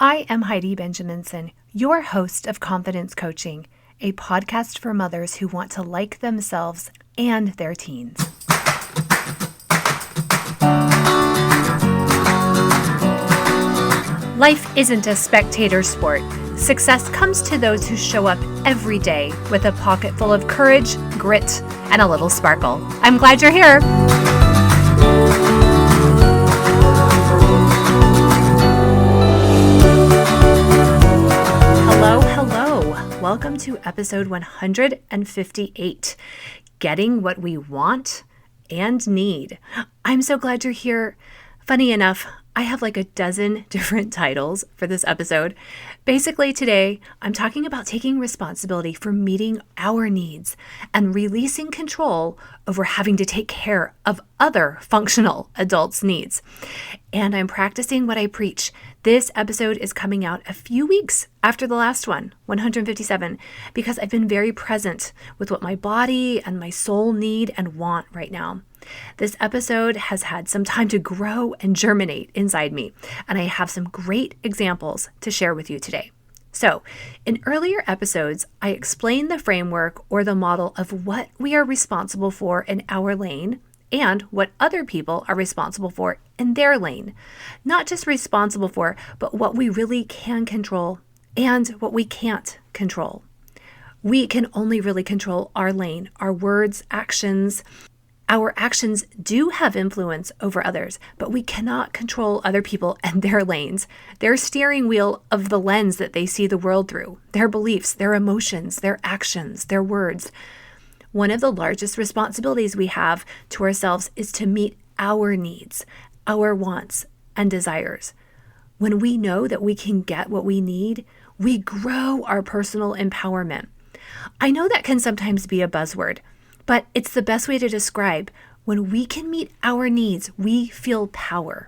I am Heidi Benjaminson, your host of Confidence Coaching, a podcast for mothers who want to like themselves and their teens. Life isn't a spectator sport. Success comes to those who show up every day with a pocket full of courage, grit, and a little sparkle. I'm glad you're here. Hello. Welcome to episode 158, Getting What We Want and Need. I'm so glad you're here. Funny enough, I have like a dozen different titles for this episode. Basically, today, I'm talking about taking responsibility for meeting our needs and releasing control over having to take care of other functional adults' needs. And I'm practicing what I preach. This episode is coming out a few weeks after the last one, 157, because I've been very present with what my body and my soul need and want right now. This episode has had some time to grow and germinate inside me, and I have some great examples to share with you today. So, in earlier episodes, I explained the framework or the model of what we are responsible for in our lane and what other people are responsible for in their lane. Not just responsible for, but what we really can control and what we can't control. We can only really control our lane, our words, actions. Our actions do have influence over others, but we cannot control other people and their lanes, their steering wheel of the lens that they see the world through, their beliefs, their emotions, their actions, their words. One of the largest responsibilities we have to ourselves is to meet our needs, our wants, and desires. When we know that we can get what we need, we grow our personal empowerment. I know that can sometimes be a buzzword, but it's the best way to describe when we can meet our needs, we feel power.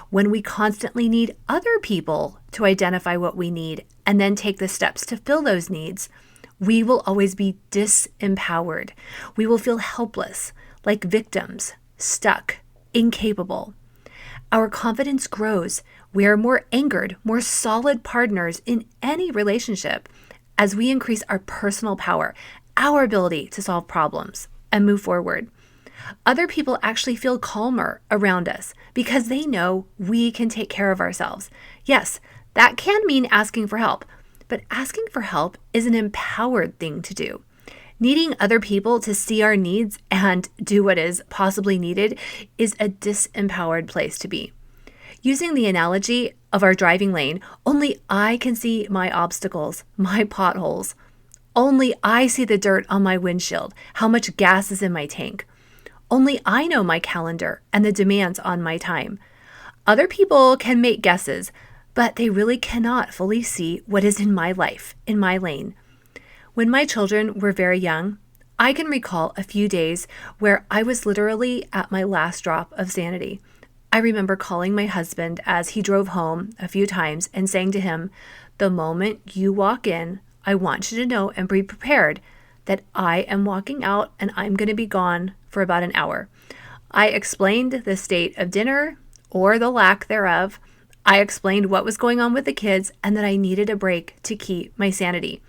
When we constantly need other people to identify what we need and then take the steps to fill those needs, we will always be disempowered. We will feel helpless, like victims, stuck, incapable. Our confidence grows. We are more anchored, more solid partners in any relationship as we increase our personal power, our ability to solve problems and move forward. Other people actually feel calmer around us because they know we can take care of ourselves. Yes, that can mean asking for help, but asking for help is an empowered thing to do. Needing other people to see our needs and do what is possibly needed is a disempowered place to be. Using the analogy of our driving lane, only I can see my obstacles, my potholes. Only I see the dirt on my windshield, how much gas is in my tank. Only I know my calendar and the demands on my time. Other people can make guesses, but they really cannot fully see what is in my life, in my lane. When my children were very young, I can recall a few days where I was literally at my last drop of sanity. I remember calling my husband as he drove home a few times and saying to him, "The moment you walk in, I want you to know and be prepared that I am walking out and I'm going to be gone for about an hour." I explained the state of dinner or the lack thereof. I explained what was going on with the kids and that I needed a break to keep my sanity.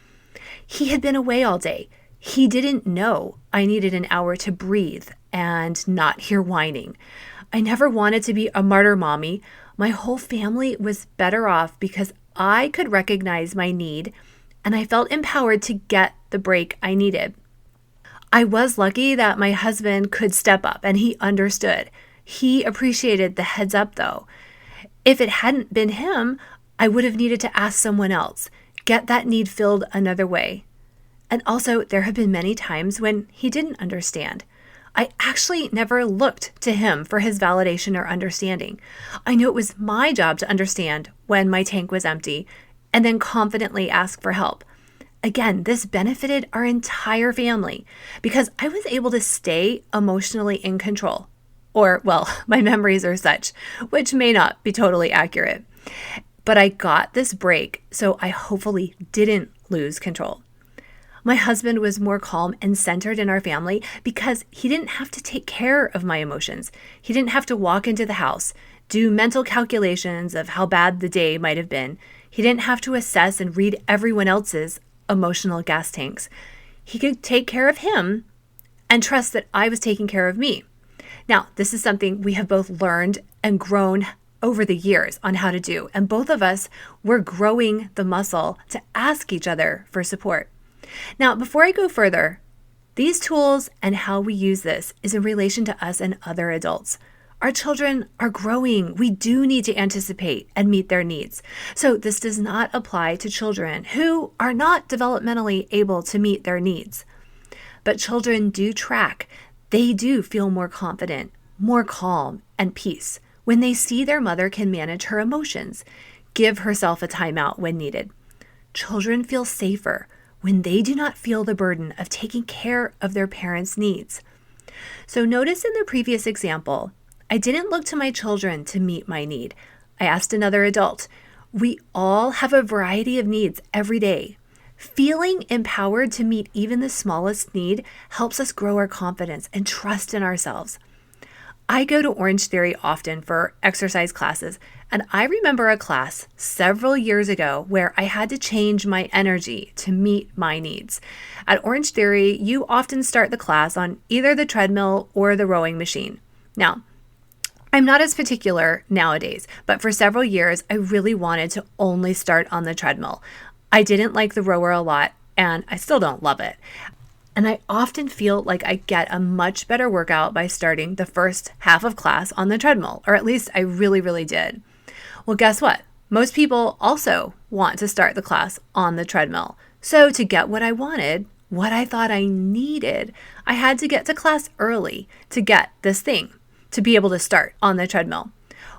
He had been away all day. He didn't know I needed an hour to breathe and not hear whining. I never wanted to be a martyr mommy. My whole family was better off because I could recognize my need and I felt empowered to get the break I needed. I was lucky that my husband could step up and he understood. He appreciated the heads up though. If it hadn't been him, I would have needed to ask someone else, get that need filled another way. And also, there have been many times when he didn't understand. I actually never looked to him for his validation or understanding. I knew it was my job to understand when my tank was empty and then confidently ask for help. Again, this benefited our entire family because I was able to stay emotionally in control. Or, well, my memories are such, which may not be totally accurate. But I got this break, so I hopefully didn't lose control. My husband was more calm and centered in our family because he didn't have to take care of my emotions. He didn't have to walk into the house, do mental calculations of how bad the day might have been. He didn't have to assess and read everyone else's emotional gas tanks. He could take care of him and trust that I was taking care of me. Now, this is something we have both learned and grown over the years on how to do. And both of us were growing the muscle to ask each other for support. Now, before I go further, these tools and how we use this is in relation to us and other adults. Our children are growing. We do need to anticipate and meet their needs. So this does not apply to children who are not developmentally able to meet their needs. But children do track. They do feel more confident, more calm, and peace when they see their mother can manage her emotions, give herself a timeout when needed. Children feel safer when they do not feel the burden of taking care of their parents' needs. So notice in the previous example, I didn't look to my children to meet my need. I asked another adult. We all have a variety of needs every day. Feeling empowered to meet even the smallest need helps us grow our confidence and trust in ourselves. I go to Orange Theory often for exercise classes, and I remember a class several years ago where I had to change my energy to meet my needs. At Orange Theory, you often start the class on either the treadmill or the rowing machine. Now, I'm not as particular nowadays, but for several years, I really wanted to only start on the treadmill. I didn't like the rower a lot, and I still don't love it. And I often feel like I get a much better workout by starting the first half of class on the treadmill, or at least I really, really did. Well, guess what? Most people also want to start the class on the treadmill. So to get what I wanted, what I thought I needed, I had to get to class early to get this thing, to be able to start on the treadmill.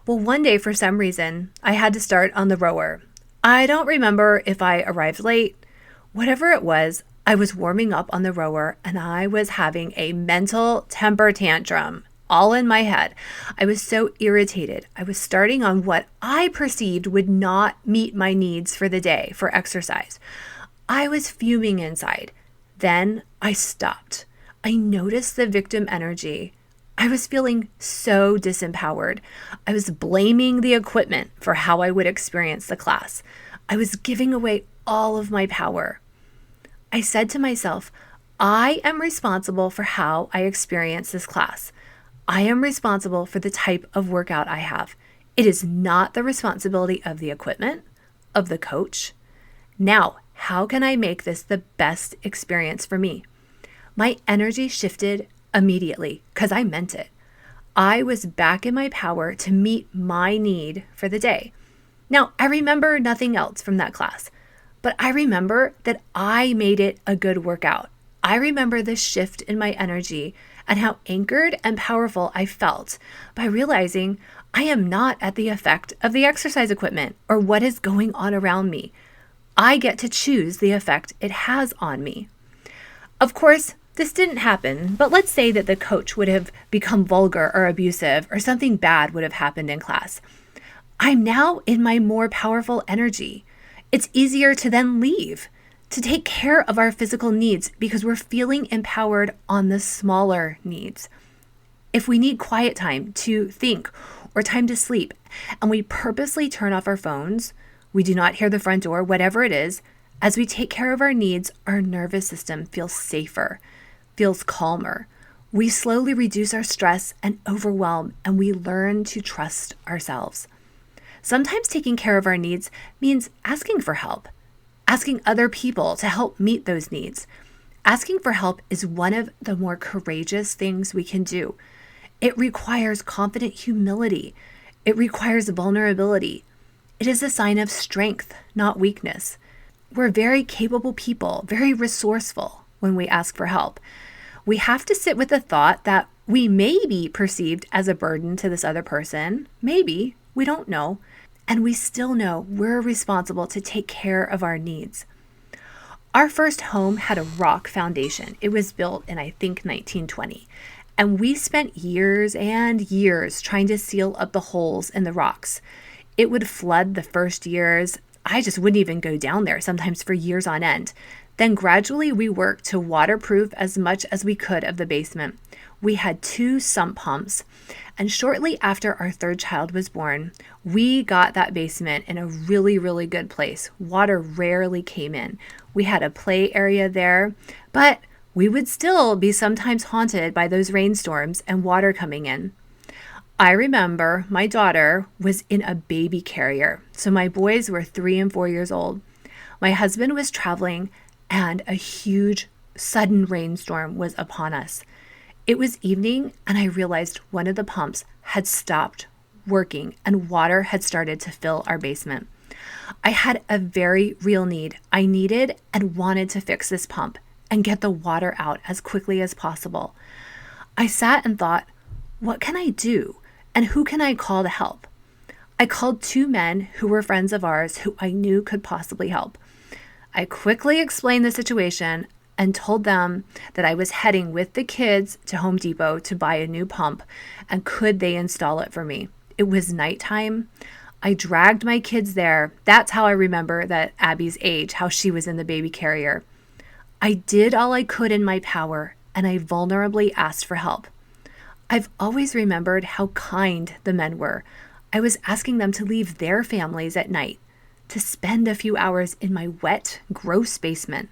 Well, one day for some reason, I had to start on the rower. I don't remember if I arrived late. Whatever it was, I was warming up on the rower and I was having a mental temper tantrum all in my head. I was so irritated. I was starting on what I perceived would not meet my needs for the day for exercise. I was fuming inside. Then I stopped. I noticed the victim energy. I was feeling so disempowered. I was blaming the equipment for how I would experience the class. I was giving away all of my power. I said to myself, I am responsible for how I experience this class. I am responsible for the type of workout I have. It is not the responsibility of the equipment, of the coach. Now, how can I make this the best experience for me? My energy shifted immediately because I meant it. I was back in my power to meet my need for the day. Now, I remember nothing else from that class, but I remember that I made it a good workout. I remember the shift in my energy and how anchored and powerful I felt by realizing I am not at the effect of the exercise equipment or what is going on around me. I get to choose the effect it has on me. Of course, this didn't happen, but let's say that the coach would have become vulgar or abusive or something bad would have happened in class. I'm now in my more powerful energy. It's easier to then leave, to take care of our physical needs because we're feeling empowered on the smaller needs. If we need quiet time to think or time to sleep, and we purposely turn off our phones, we do not hear the front door, whatever it is, as we take care of our needs, our nervous system feels safer, feels calmer. We slowly reduce our stress and overwhelm, and we learn to trust ourselves. Sometimes taking care of our needs means asking for help, asking other people to help meet those needs. Asking for help is one of the more courageous things we can do. It requires confident humility. It requires vulnerability. It is a sign of strength, not weakness. We're very capable people, very resourceful when we ask for help. We have to sit with the thought that we may be perceived as a burden to this other person. Maybe, we don't know. And we still know we're responsible to take care of our needs. Our first home had a rock foundation. It was built in, I think, 1920. And we spent years and years trying to seal up the holes in the rocks. It would flood the first years. I just wouldn't even go down there, sometimes for years on end. Then gradually we worked to waterproof as much as we could of the basement. We had 2 sump pumps, and shortly after our 3rd child was born, we got that basement in a really, really good place. Water rarely came in. We had a play area there, but we would still be sometimes haunted by those rainstorms and water coming in. I remember my daughter was in a baby carrier, so my boys were 3 and 4 years old. My husband was traveling, and a huge, sudden rainstorm was upon us. It was evening, and I realized one of the pumps had stopped working and water had started to fill our basement. I had a very real need. I needed and wanted to fix this pump and get the water out as quickly as possible. I sat and thought, what can I do? And who can I call to help? I called 2 men who were friends of ours who I knew could possibly help. I quickly explained the situation and told them that I was heading with the kids to Home Depot to buy a new pump, and could they install it for me? It was nighttime. I dragged my kids there. That's how I remember that Abby's age, how she was in the baby carrier. I did all I could in my power, and I vulnerably asked for help. I've always remembered how kind the men were. I was asking them to leave their families at night, to spend a few hours in my wet, gross basement.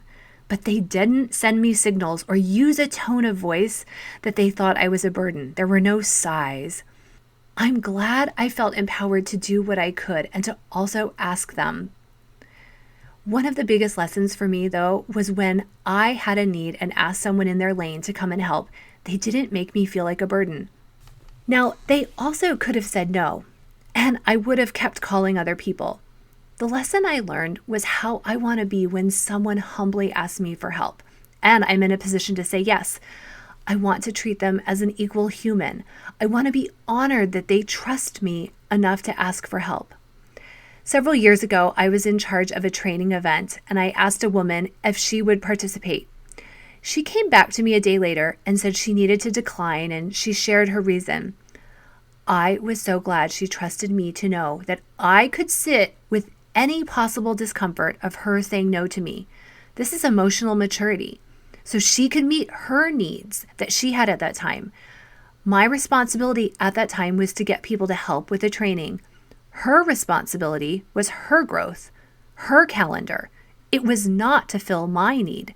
But they didn't send me signals or use a tone of voice that they thought I was a burden. There were no sighs. I'm glad I felt empowered to do what I could and to also ask them. One of the biggest lessons for me, though, was when I had a need and asked someone in their lane to come and help, they didn't make me feel like a burden. Now, they also could have said no, and I would have kept calling other people. The lesson I learned was how I want to be when someone humbly asks me for help, and I'm in a position to say yes. I want to treat them as an equal human. I want to be honored that they trust me enough to ask for help. Several years ago, I was in charge of a training event, and I asked a woman if she would participate. She came back to me a day later and said she needed to decline, and she shared her reason. I was so glad she trusted me to know that I could sit with any possible discomfort of her saying no to me. This is emotional maturity. So she could meet her needs that she had at that time. My responsibility at that time was to get people to help with the training. Her responsibility was her growth, her calendar. It was not to fill my need.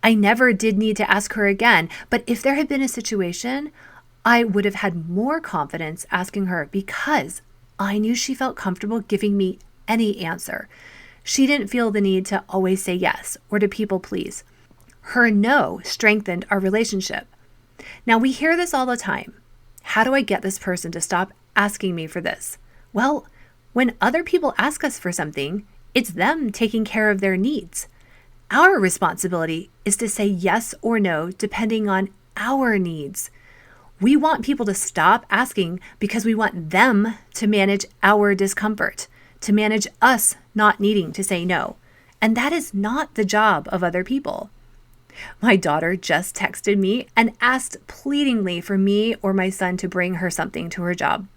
I never did need to ask her again, but if there had been a situation, I would have had more confidence asking her because I knew she felt comfortable giving me any answer. She didn't feel the need to always say yes or to people please. Her no strengthened our relationship. Now, we hear this all the time. How do I get this person to stop asking me for this? Well, when other people ask us for something, it's them taking care of their needs. Our responsibility is to say yes or no depending on our needs. We want people to stop asking because we want them to manage our discomfort, to manage us not needing to say no. And that is not the job of other people. My daughter just texted me and asked pleadingly for me or my son to bring her something to her job.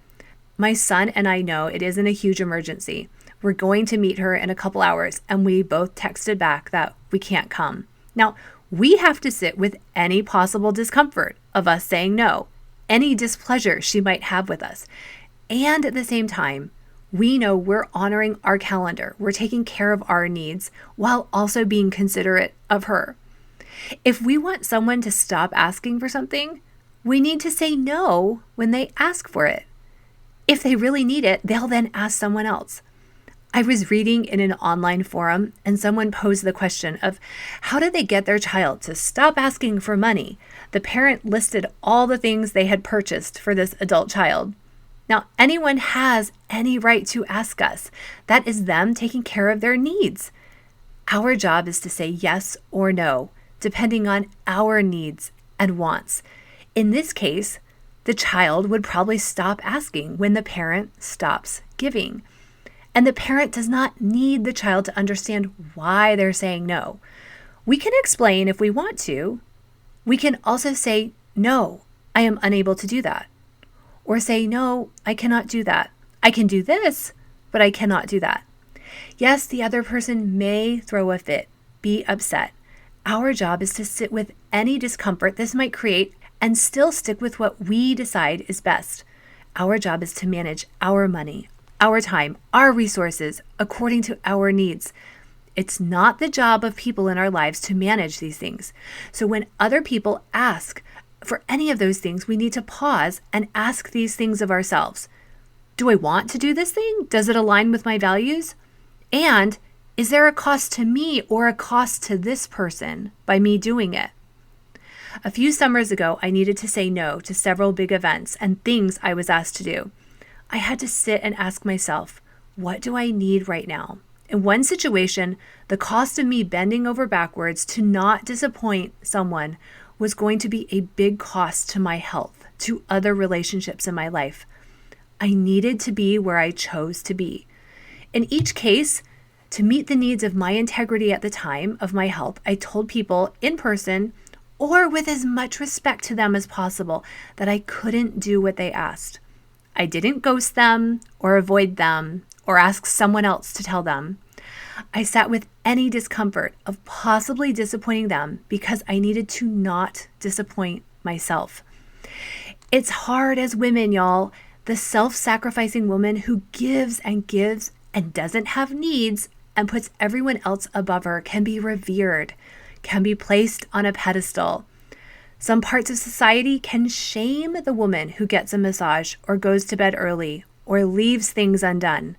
My son and I know it isn't a huge emergency. We're going to meet her in a couple hours, and we both texted back that we can't come. Now, we have to sit with any possible discomfort of us saying no, any displeasure she might have with us. And at the same time, we know we're honoring our calendar. We're taking care of our needs while also being considerate of her. If we want someone to stop asking for something, we need to say no when they ask for it. If they really need it, they'll then ask someone else. I was reading in an online forum and someone posed the question of how did they get their child to stop asking for money? The parent listed all the things they had purchased for this adult child. Now, anyone has any right to ask us. That is them taking care of their needs. Our job is to say yes or no, depending on our needs and wants. In this case, the child would probably stop asking when the parent stops giving. And the parent does not need the child to understand why they're saying no. We can explain if we want to. We can also say, no, I am unable to do that. Or say, no, I cannot do that. I can do this, but I cannot do that. Yes, the other person may throw a fit, be upset. Our job is to sit with any discomfort this might create and still stick with what we decide is best. Our job is to manage our money, our time, our resources according to our needs. It's not the job of people in our lives to manage these things. So when other people ask for any of those things, we need to pause and ask these things of ourselves. Do I want to do this thing? Does it align with my values? And is there a cost to me or a cost to this person by me doing it? A few summers ago, I needed to say no to several big events and things I was asked to do. I had to sit and ask myself, what do I need right now? In one situation, the cost of me bending over backwards to not disappoint someone was going to be a big cost to my health, to other relationships in my life. I needed to be where I chose to be. In each case, to meet the needs of my integrity at the time of my help, I told people in person or with as much respect to them as possible that I couldn't do what they asked. I didn't ghost them or avoid them or ask someone else to tell them. I sat with any discomfort of possibly disappointing them because I needed to not disappoint myself. It's hard as women, y'all. The self-sacrificing woman who gives and doesn't have needs and puts everyone else above her can be revered, can be placed on a pedestal. Some parts of society can shame the woman who gets a massage or goes to bed early or leaves things undone.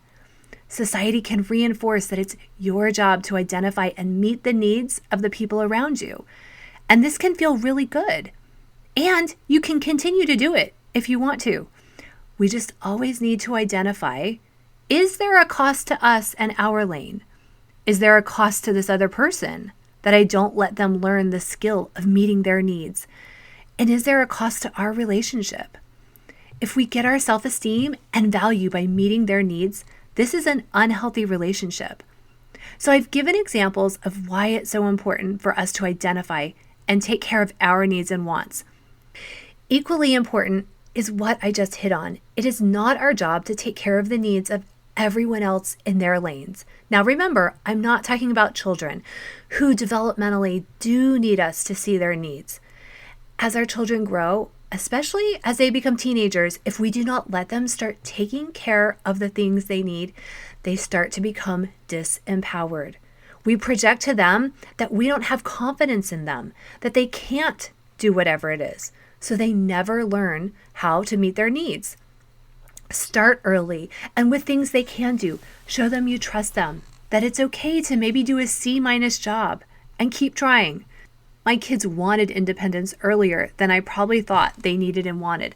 Society can reinforce that it's your job to identify and meet the needs of the people around you. And this can feel really good. And you can continue to do it if you want to. We just always need to identify, is there a cost to us and our lane? Is there a cost to this other person that I don't let them learn the skill of meeting their needs? And is there a cost to our relationship? If we get our self-esteem and value by meeting their needs, this is an unhealthy relationship. So I've given examples of why it's so important for us to identify and take care of our needs and wants. Equally important is what I just hit on. It is not our job to take care of the needs of everyone else in their lanes. Now remember, I'm not talking about children who developmentally do need us to see their needs. As our children grow, especially as they become teenagers, if we do not let them start taking care of the things they need, they start to become disempowered. We project to them that we don't have confidence in them, that they can't do whatever it is. So they never learn how to meet their needs. Start early and with things they can do. Show them you trust them, that it's okay to maybe do a C- job and keep trying. My kids wanted independence earlier than I probably thought they needed and wanted.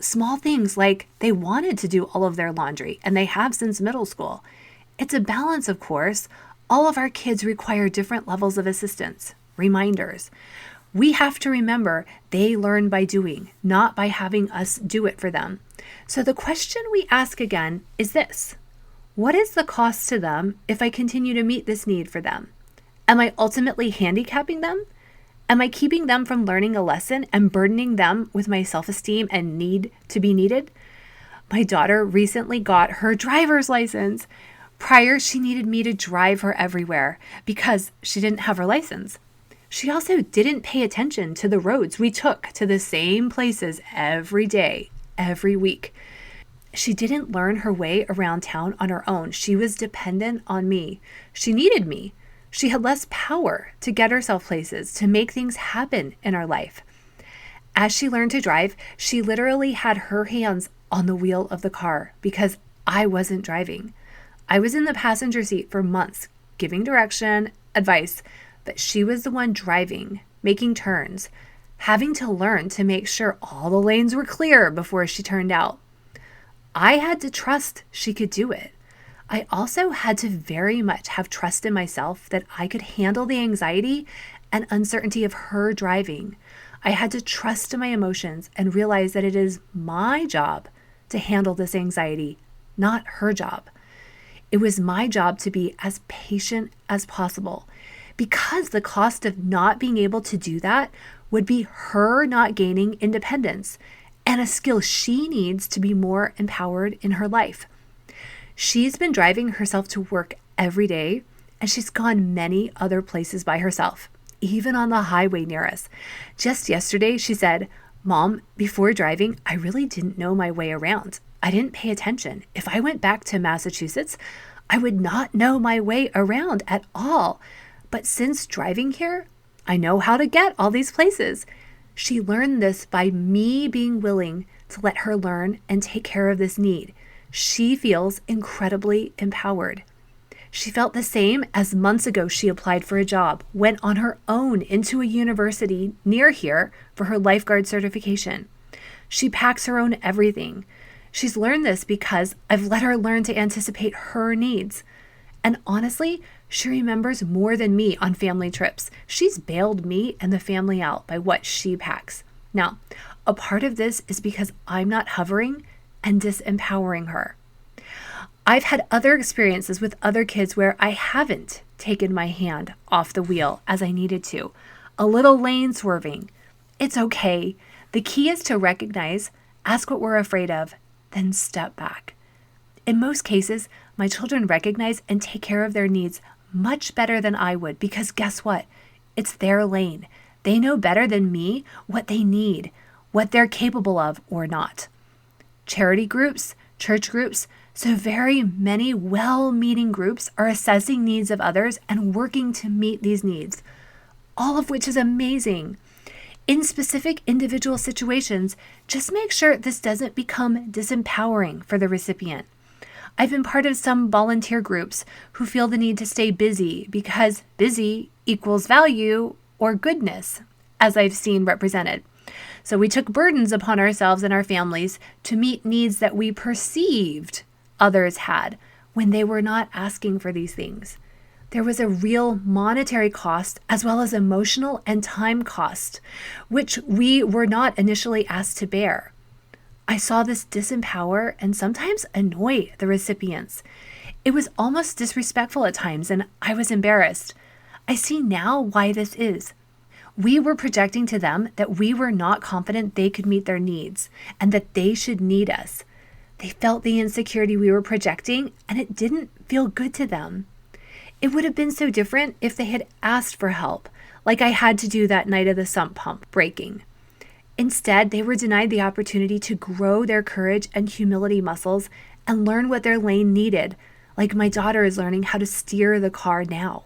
Small things like they wanted to do all of their laundry, and they have since middle school. It's a balance, of course. All of our kids require different levels of assistance, reminders. We have to remember they learn by doing, not by having us do it for them. So the question we ask again is this: what is the cost to them if I continue to meet this need for them? Am I ultimately handicapping them? Am I keeping them from learning a lesson and burdening them with my self-esteem and need to be needed? My daughter recently got her driver's license. Prior, she needed me to drive her everywhere because she didn't have her license. She also didn't pay attention to the roads we took to the same places every day, every week. She didn't learn her way around town on her own. She was dependent on me. She needed me. She had less power to get herself places, to make things happen in our life. As she learned to drive, she literally had her hands on the wheel of the car because I wasn't driving. I was in the passenger seat for months, giving direction, advice, but she was the one driving, making turns, having to learn to make sure all the lanes were clear before she turned out. I had to trust she could do it. I also had to very much have trust in myself that I could handle the anxiety and uncertainty of her driving. I had to trust in my emotions and realize that it is my job to handle this anxiety, not her job. It was my job to be as patient as possible, because the cost of not being able to do that would be her not gaining independence and a skill she needs to be more empowered in her life. She's been driving herself to work every day, and she's gone many other places by herself. even on the highway near us. Just yesterday, she said, "Mom, before driving, I really didn't know my way around. I didn't pay attention. If I went back to Massachusetts, I would not know my way around at all. But since driving here, I know how to get all these places." She learned this by me being willing to let her learn and take care of this need. She feels incredibly empowered. She felt the same as months ago she applied for a job, went on her own into a university near here for her lifeguard certification. She packs her own everything. She's learned this because I've let her learn to anticipate her needs. And honestly, she remembers more than me on family trips. She's bailed me and the family out by what she packs. Now, a part of this is because I'm not hovering and disempowering her. I've had other experiences with other kids where I haven't taken my hand off the wheel as I needed to. A little lane swerving. It's okay. The key is to recognize, ask what we're afraid of, then step back. In most cases, my children recognize and take care of their needs much better than I would because guess what? It's their lane. They know better than me what they need, what they're capable of or not. Charity groups, church groups, so very many well-meaning groups are assessing needs of others and working to meet these needs, all of which is amazing. In specific individual situations, just make sure this doesn't become disempowering for the recipient. I've been part of some volunteer groups who feel the need to stay busy because busy equals value or goodness, as I've seen represented. So we took burdens upon ourselves and our families to meet needs that we perceived others had when they were not asking for these things. There was a real monetary cost as well as emotional and time cost, which we were not initially asked to bear. I saw this disempower and sometimes annoy the recipients. It was almost disrespectful at times, and I was embarrassed. I see now why this is. We were projecting to them that we were not confident they could meet their needs and that they should need us. They felt the insecurity we were projecting, and it didn't feel good to them. It would have been so different if they had asked for help, like I had to do that night of the sump pump breaking. Instead, they were denied the opportunity to grow their courage and humility muscles and learn what their lane needed, like my daughter is learning how to steer the car now.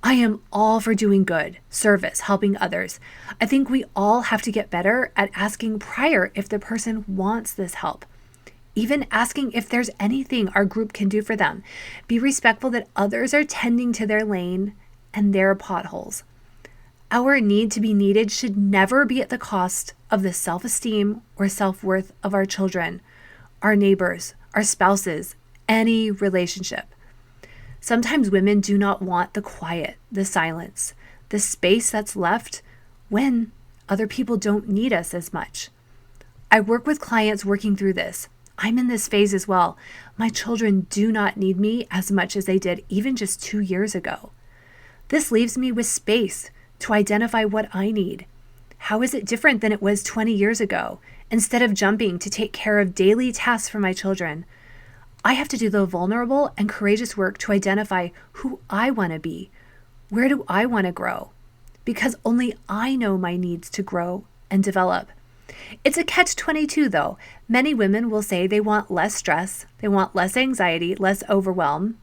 I am all for doing good, service, helping others. I think we all have to get better at asking prior if the person wants this help. Even asking if there's anything our group can do for them. Be respectful that others are tending to their lane and their potholes. Our need to be needed should never be at the cost of the self-esteem or self-worth of our children, our neighbors, our spouses, any relationship. Sometimes women do not want the quiet, the silence, the space that's left when other people don't need us as much. I work with clients working through this. I'm in this phase as well. My children do not need me as much as they did even just 2 years ago. This leaves me with space to identify what I need. How is it different than it was 20 years ago? Instead of jumping to take care of daily tasks for my children, I have to do the vulnerable and courageous work to identify who I want to be. Where do I want to grow? Because only I know my needs to grow and develop. It's a catch-22 though. Many women will say they want less stress, they want less anxiety, less overwhelm.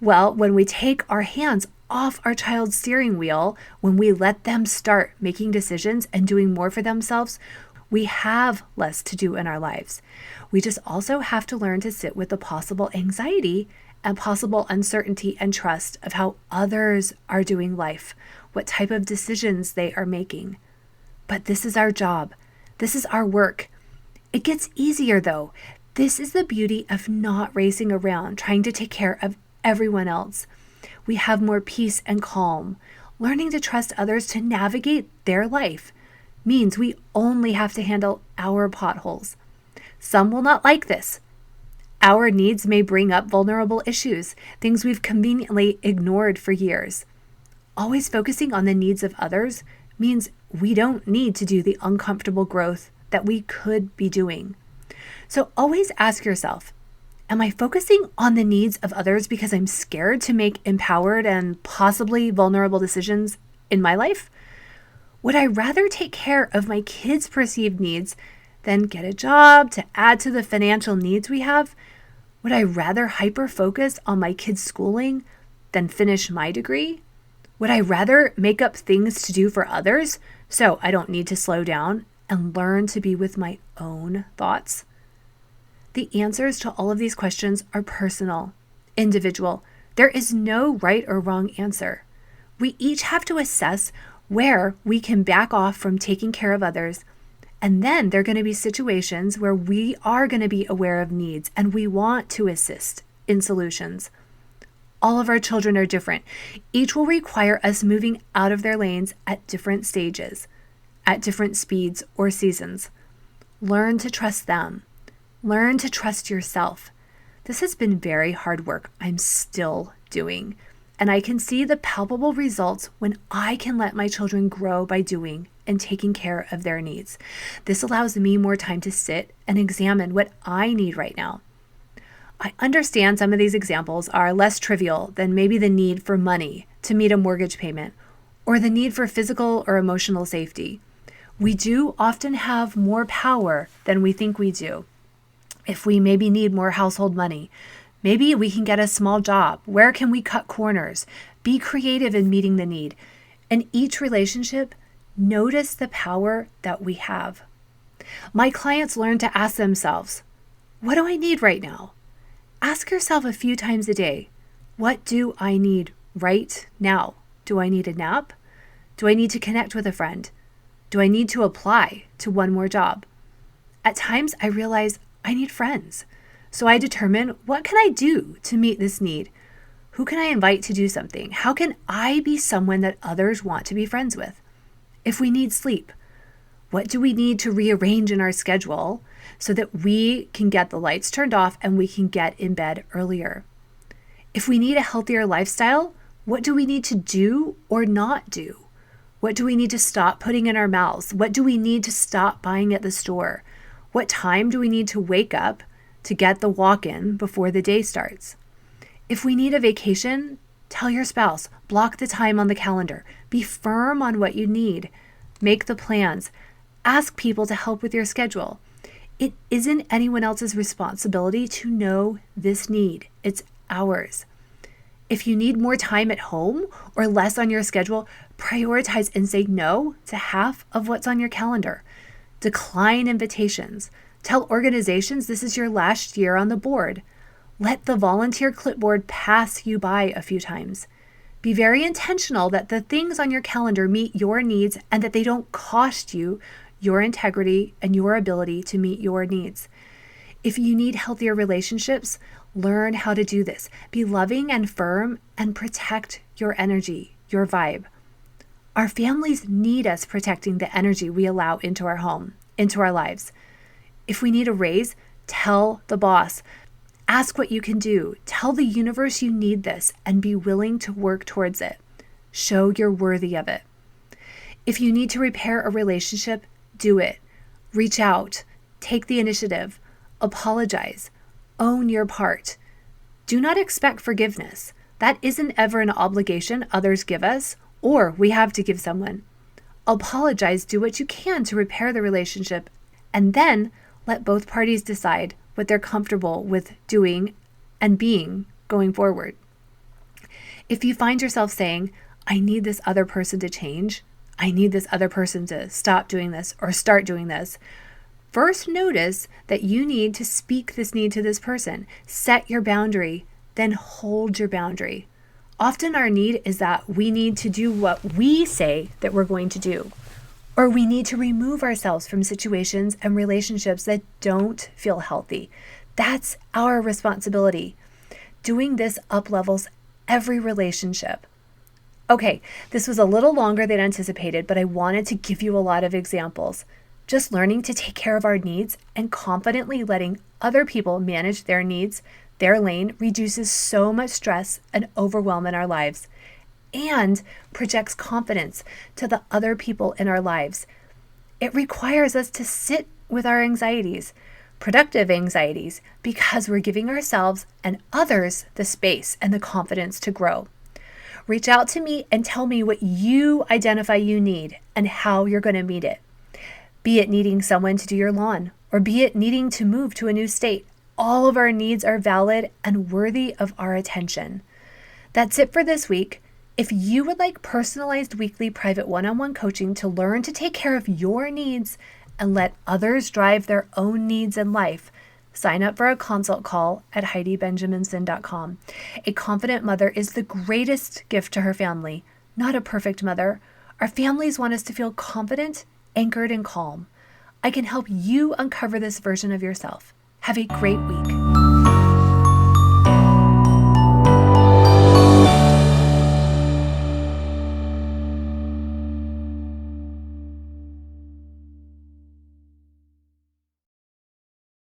Well, when we take our hands off our child's steering wheel, when we let them start making decisions and doing more for themselves, we have less to do in our lives. We just also have to learn to sit with the possible anxiety and possible uncertainty and trust of how others are doing life, what type of decisions they are making. But this is our job. This is our work. It gets easier though. This is the beauty of not racing around trying to take care of everyone else. We have more peace and calm. Learning to trust others to navigate their life means we only have to handle our potholes. Some will not like this. Our needs may bring up vulnerable issues, things we've conveniently ignored for years. Always focusing on the needs of others means we don't need to do the uncomfortable growth that we could be doing. So always ask yourself, am I focusing on the needs of others because I'm scared to make empowered and possibly vulnerable decisions in my life? Would I rather take care of my kids' perceived needs than get a job to add to the financial needs we have? Would I rather hyper-focus on my kids' schooling than finish my degree? Would I rather make up things to do for others so I don't need to slow down and learn to be with my own thoughts? The answers to all of these questions are personal, individual. There is no right or wrong answer. We each have to assess where we can back off from taking care of others. And then there are going to be situations where we are going to be aware of needs and we want to assist in solutions. All of our children are different. Each will require us moving out of their lanes at different stages, at different speeds or seasons. Learn to trust them. Learn to trust yourself. This has been very hard work I'm still doing. And I can see the palpable results when I can let my children grow by doing and taking care of their needs. This allows me more time to sit and examine what I need right now. I understand some of these examples are less trivial than maybe the need for money to meet a mortgage payment or the need for physical or emotional safety. We do often have more power than we think we do. If we maybe need more household money, maybe we can get a small job. Where can we cut corners? Be creative in meeting the need. In each relationship, notice the power that we have. My clients learn to ask themselves, what do I need right now? Ask yourself a few times a day, what do I need right now? Do I need a nap? Do I need to connect with a friend? Do I need to apply to one more job? At times, I realize I need friends. So I determine, what can I do to meet this need? Who can I invite to do something? How can I be someone that others want to be friends with? If we need sleep, what do we need to rearrange in our schedule so that we can get the lights turned off and we can get in bed earlier? If we need a healthier lifestyle, what do we need to do or not do? What do we need to stop putting in our mouths? What do we need to stop buying at the store? What time do we need to wake up to get the walk-in before the day starts? If we need a vacation, tell your spouse, block the time on the calendar. Be firm on what you need. Make the plans. Ask people to help with your schedule. It isn't anyone else's responsibility to know this need. It's ours. If you need more time at home or less on your schedule, prioritize and say no to half of what's on your calendar. Decline invitations. Tell organizations this is your last year on the board. Let the volunteer clipboard pass you by a few times. Be very intentional that the things on your calendar meet your needs and that they don't cost you your integrity and your ability to meet your needs. If you need healthier relationships, learn how to do this. Be loving and firm and protect your energy, your vibe. Our families need us protecting the energy we allow into our home, into our lives. If we need a raise, tell the boss. Ask what you can do. Tell the universe you need this and be willing to work towards it. Show you're worthy of it. If you need to repair a relationship, do it. Reach out. Take the initiative. Apologize. Own your part. Do not expect forgiveness. That isn't ever an obligation others give us or we have to give someone. Apologize. Do what you can to repair the relationship, and then let both parties decide what they're comfortable with doing and being going forward. If you find yourself saying, I need this other person to change, I need this other person to stop doing this or start doing this, first notice that you need to speak this need to this person. Set your boundary, then hold your boundary. Often our need is that we need to do what we say that we're going to do, or we need to remove ourselves from situations and relationships that don't feel healthy. That's our responsibility. Doing this up-levels every relationship. Okay, this was a little longer than anticipated, but I wanted to give you a lot of examples. Just learning to take care of our needs and confidently letting other people manage their needs, their lane, reduces so much stress and overwhelm in our lives and projects confidence to the other people in our lives. It requires us to sit with our anxieties, productive anxieties, because we're giving ourselves and others the space and the confidence to grow. Reach out to me and tell me what you identify you need and how you're going to meet it. Be it needing someone to do your lawn, or be it needing to move to a new state. All of our needs are valid and worthy of our attention. That's it for this week. If you would like personalized weekly private one-on-one coaching to learn to take care of your needs and let others drive their own needs in life, sign up for a consult call at HeidiBenjaminson.com. A confident mother is the greatest gift to her family, not a perfect mother. Our families want us to feel confident, anchored, and calm. I can help you uncover this version of yourself. Have a great week.